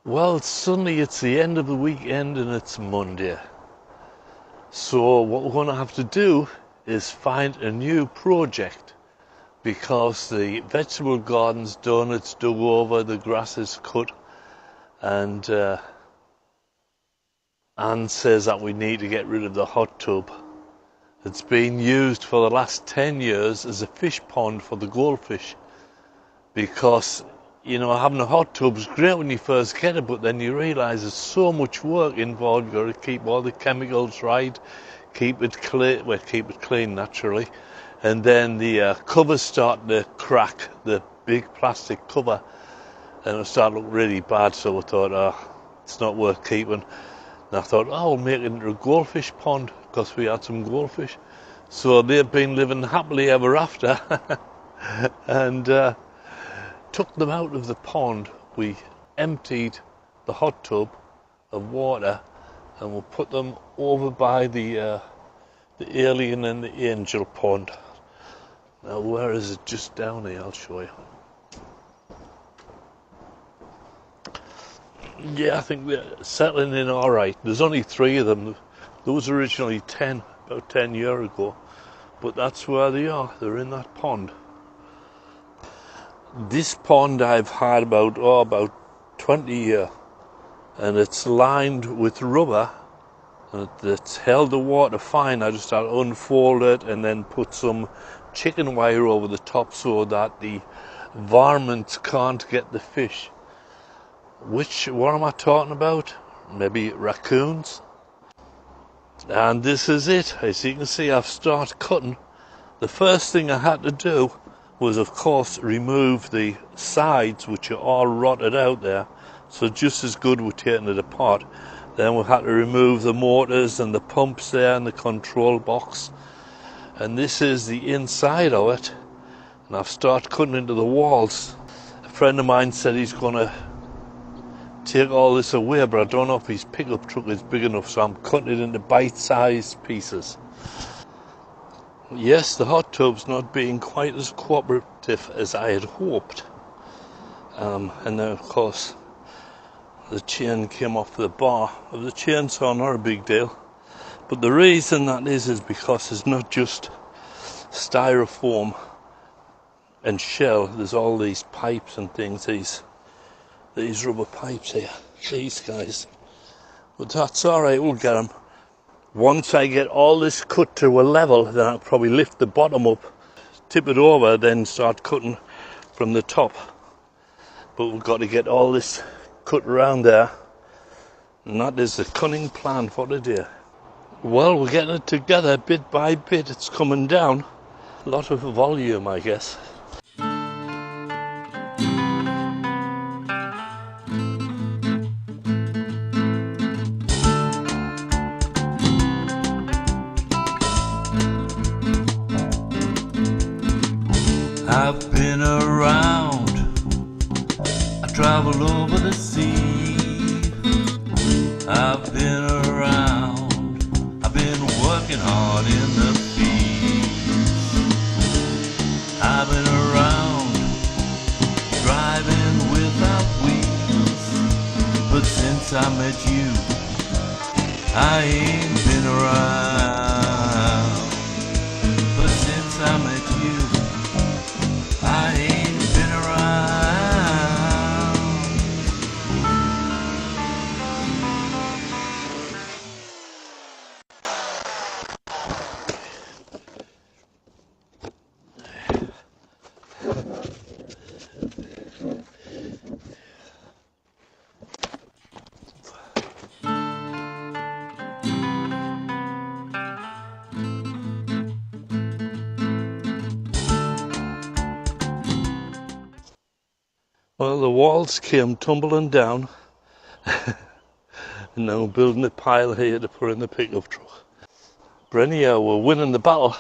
Well, suddenly it's the end of the weekend and it's Monday. So what we're going to have to do is find a new project because the vegetable garden's done, it's dug over, the grass is cut, and Anne says that we need to get rid of the hot tub. It's been used for the last 10 years as a fish pond for the goldfish because having a hot tub is great when you first get it, but then you realise there's so much work involved. You've got to keep all the chemicals right, keep it clean naturally, and then the covers start to crack, the big plastic cover, and it started to look really bad. So I thought, it's not worth keeping. And I thought, we'll make it into a goldfish pond because we had some goldfish. So they've been living happily ever after, and took them out of the pond. We emptied the hot tub of water and we'll put them over by the alien and the angel pond. Now where is it? Just down here, I'll show you. Yeah, I think they're settling in all right. There's only 3 of them. There was originally 10 about 10 years ago, but that's where they are. They're in that pond. This pond I've had about 20 years, and it's lined with rubber, and it's held the water fine. I just had to unfold it and then put some chicken wire over the top so that the varmints can't get the fish. What am I talking about? Maybe raccoons? And this is it. As you can see, I've started cutting. The first thing I had to do was, of course, remove the sides, which are all rotted out there. So just as good we're taking it apart. Then we had to remove the motors and the pumps there and the control box. And this is the inside of it. And I've started cutting into the walls. A friend of mine said he's going to take all this away, but I don't know if his pickup truck is big enough, so I'm cutting it into bite-sized pieces. Yes, the hot tub's not being quite as cooperative as I had hoped. And then, of course, the chain came off the bar of the chainsaw. Not a big deal. But the reason that is because it's not just styrofoam and shell. There's all these pipes and things, these rubber pipes here, these guys. But that's all right, we'll get them. Once I get all this cut to a level, then I'll probably lift the bottom up, tip it over, then start cutting from the top. But we've got to get all this cut around there, and that is the cunning plan for the day. Well, we're getting it together bit by bit. It's coming down. A lot of volume, I guess. I've been around, I traveled over the sea. I've been around, I've been working hard in the fields. I've been around, driving without wheels. But since I met you, I ain't been around. But since I met you, I ain't been around. Well, the walls came tumbling down, and now we're building a pile here to put in the pickup truck. But anyhow, we're winning the battle.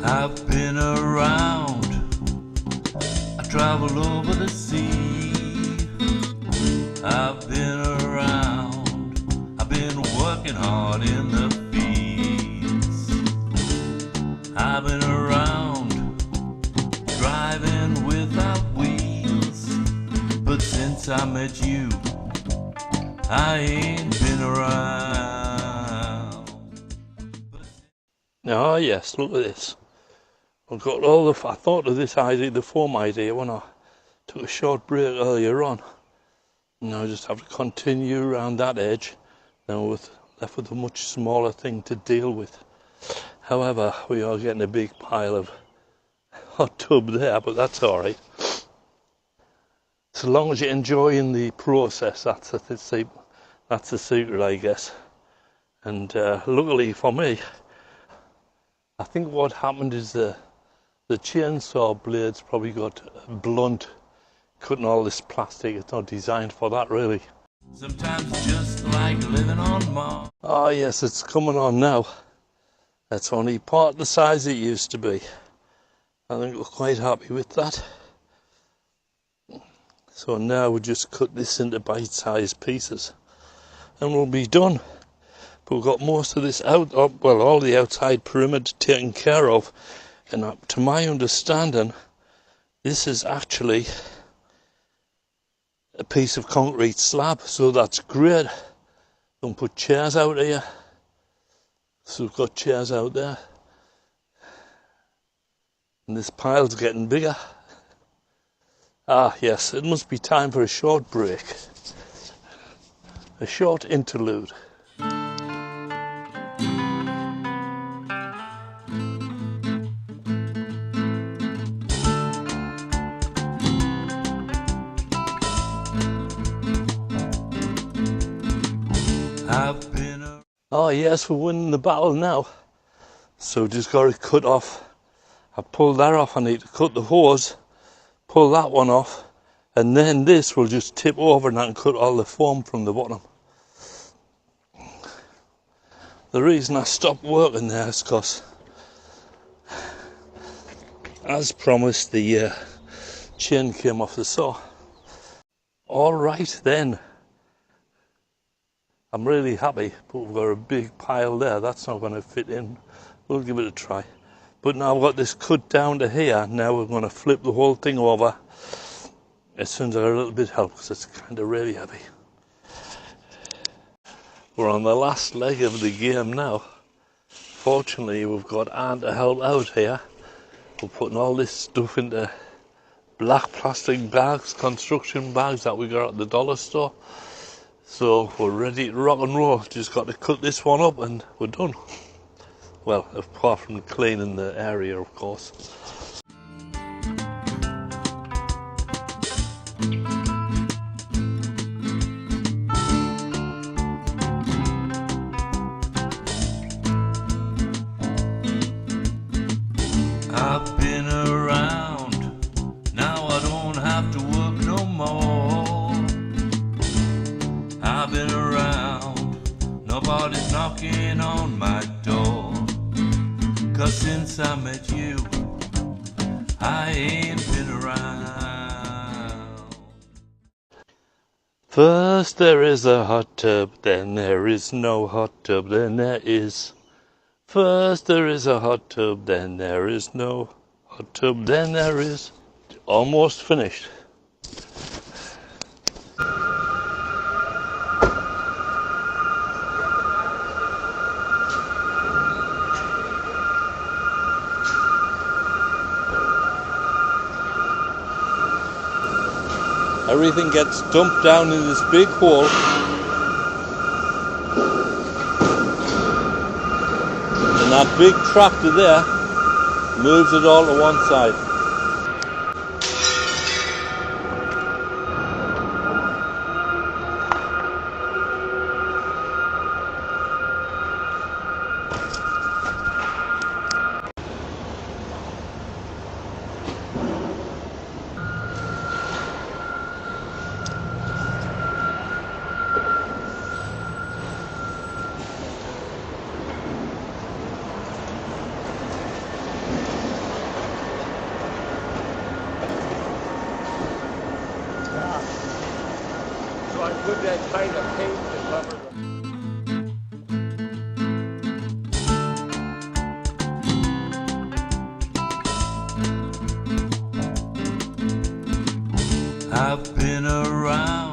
I've been around, I traveled over the sea. hard in the fields. I've been around, driving without wheels. But since I met you, I ain't been around. Oh yes, look at this. I've got all the. I thought of this idea, the foam idea, when I took a short break earlier on. Now I just have to continue around that edge. Now we're left with a much smaller thing to deal with. However, we are getting a big pile of hot tub there, but that's all right. So long as you're enjoying the process, that's the secret, I guess. And luckily for me, I think what happened is the chainsaw blades probably got blunt, cutting all this plastic. It's not designed for that, really. Sometimes just like living on Mars. Oh yes, it's coming on now. That's only part the size it used to be. I think we're quite happy with that. So now we just cut this into bite-sized pieces and we'll be done. But we've got most of this all the outside perimeter taken care of. And to my understanding, this is actually a piece of concrete slab, so that's great. We can put chairs out here. So we've got chairs out there. And this pile's getting bigger. Ah yes, it must be time for a short break. A short interlude. Oh yes, we're winning the battle now. So just got to cut off. I pulled that off. I need to cut the hose, pull that one off, and then this will just tip over and I can cut all the foam from the bottom. The reason I stopped working there is because, as promised, the chain came off the saw. All right then. I'm really happy, but we've got a big pile there. That's not going to fit in. We'll give it a try. But now I've got this cut down to here. Now we're going to flip the whole thing over as soon as I get a little bit of help, because it's kind of really heavy. We're on the last leg of the game now. Fortunately, we've got Anne to help out here. We're putting all this stuff into black plastic bags, construction bags that we got at the dollar store. So we're ready to rock and roll. Just got to cut this one up and we're done. Well, apart from cleaning the area, of course. I've been around, now I don't have to work no more. I've been around, nobody's knocking on my door. 'Cause since I met you, I ain't been around. First there is a hot tub, then there is no hot tub, then there is. First there is a hot tub, then there is no hot tub, then there is. Almost finished. Everything gets dumped down in this big hole. And that big tractor there moves it all to one side. So I put that kind of paint to cover them. I've been around